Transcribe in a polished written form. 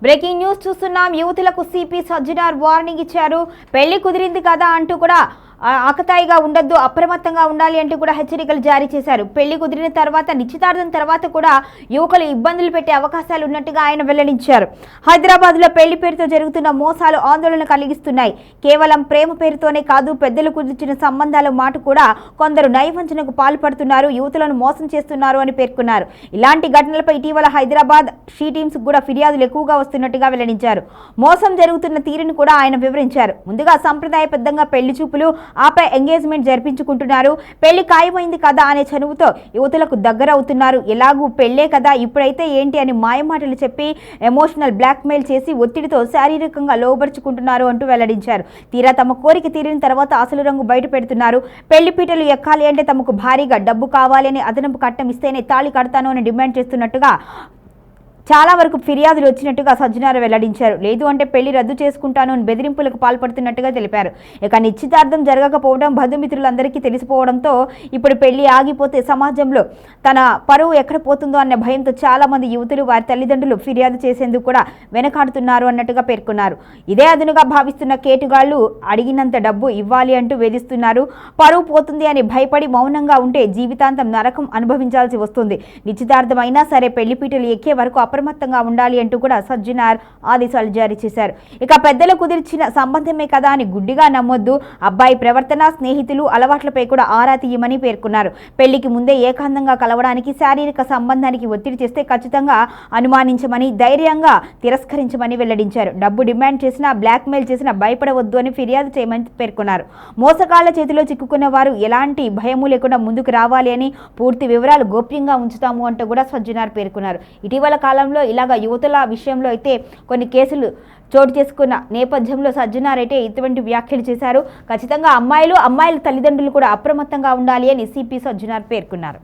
Breaking news చూస్తున్నాం. యువతులకు CP Sajjanar warning ఇచ్చారు. పెళ్లి కుదిరింది కదా అంటూ కూడా ఆకతాయిగా ఉండొద్దు, అప్రమత్తంగా ఉండాలి అంటూ కూడా హెచ్చరికలు జారీ చేశారు. పెళ్లి కుదిరిన తర్వాత నిశ్చితార్థం తర్వాత కూడా యువకులు ఇబ్బందులు పెట్టే అవకాశాలు ఉన్నట్టుగా ఆయన వెల్లడించారు. హైదరాబాద్ లో పెళ్లి పేరుతో జరుగుతున్న మోసాలు ఆందోళన కలిగిస్తున్నాయి. కేవలం ప్రేమ పేరుతోనే కాదు, పెద్దలు కుదిర్చిన సంబంధాల మాట కూడా కొందరు నయవంచనకు పాల్పడుతున్నారు, యువతులను మోసం చేస్తున్నారు అని పేర్కొన్నారు. ఇలాంటి ఘటనలపై ఇటీవల హైదరాబాద్ షీ టీమ్స్ కూడా ఫిర్యాదులు ఎక్కువగా వస్తున్నట్టుగా వెల్లడించారు. మోసం జరుగుతున్న తీరును కూడా ఆయన వివరించారు. ముందుగా సంప్రదాయబద్ధంగా పెళ్లి చూపులు, ఆపై ఎంగేజ్మెంట్ జరిపించుకుంటున్నారు. పెళ్లి ఖాయమైంది కదా అనే చనువుతో యువతులకు దగ్గర అవుతున్నారు. ఎలాగూ పెళ్లే కదా, ఇప్పుడైతే ఏంటి అని మాయమాటలు చెప్పి ఎమోషనల్ బ్లాక్మెయిల్ చేసి ఒత్తిడితో శారీరకంగా లోబరుచుకుంటున్నారు అంటూ వెల్లడించారు. తీరా తమ కోరిక తీరిన తర్వాత అసలు రంగు బయట పెడుతున్నారు. పెళ్లి పీటలు ఎక్కాలి అంటే తమకు భారీగా డబ్బు కావాలి అని, అదనపు కట్నం ఇస్తేనే తాళి కడతాను అని డిమాండ్ చేస్తున్నట్టుగా చాలా వరకు ఫిర్యాదులు వచ్చినట్టుగా సజ్జనార్ వెల్లడించారు. లేదు అంటే పెళ్లి రద్దు చేసుకుంటాను అని బెదిరింపులకు పాల్పడుతున్నట్టుగా తెలిపారు. ఇక నిశ్చితార్థం జరగకపోవడం బంధుమిత్రులందరికీ తెలిసిపోవడంతో ఇప్పుడు పెళ్లి ఆగిపోతే సమాజంలో తన పరువు ఎక్కడ పోతుందో అన్న భయంతో చాలా మంది యువతులు వారి తల్లిదండ్రులు ఫిర్యాదు చేసేందుకు కూడా వెనకాడుతున్నారు అన్నట్టుగా పేర్కొన్నారు. ఇదే అదునుగా భావిస్తున్న కేటుగాళ్లు అడిగినంత డబ్బు ఇవ్వాలి అంటూ వేధిస్తున్నారు. పరువు పోతుంది అని భయపడి మౌనంగా ఉంటే జీవితాంతం నరకం అనుభవించాల్సి వస్తుంది. నిశ్చితార్థం అయినా సరే పెళ్లిపీటలు ఎక్కే వరకు అప్రమత్తంగా ఉండాలి అంటూ కూడా సజ్జనార్ ఆదేశాలు జారీ చేశారు. ఇక పెద్దలు కుదిర్చిన సంబంధమే కదా అని గుడ్డిగా నమ్మొద్దు. అబ్బాయి ప్రవర్తన, స్నేహితులు, అలవాట్లపై కూడా ఆరా తీయమని పేర్కొన్నారు. పెళ్లికి ముందే ఏకాంతంగా కలవడానికి, శారీరక సంబంధానికి ఒత్తిడి చేస్తే ఖచ్చితంగా అనుమానించమని, ధైర్యంగా తిరస్కరించమని వెల్లడించారు. డబ్బు డిమాండ్ చేసినా, బ్లాక్మెయిల్ చేసినా భయపడవద్దు అని ఫిర్యాదు చేయమని పేర్కొన్నారు. మోసగాళ్ల చేతిలో చిక్కుకున్న వారు ఎలాంటి భయము లేకుండా ముందుకు రావాలి అని, పూర్తి వివరాలు గోప్యంగా ఉంచుతాము అంటూ కూడా సజ్జనార్ పేర్కొన్నారు. ఇటీవల కాలంలో ఇలాగ యువతుల విషయంలో అయితే కొన్ని కేసులు చోటు చేసుకున్న నేపథ్యంలో సజ్జనార్ అయితే ఇటువంటి వ్యాఖ్యలు చేశారు. ఖచ్చితంగా అమ్మాయిల తల్లిదండ్రులు కూడా అప్రమత్తంగా ఉండాలి అని సిపి సజ్జనార్ పేర్కొన్నారు.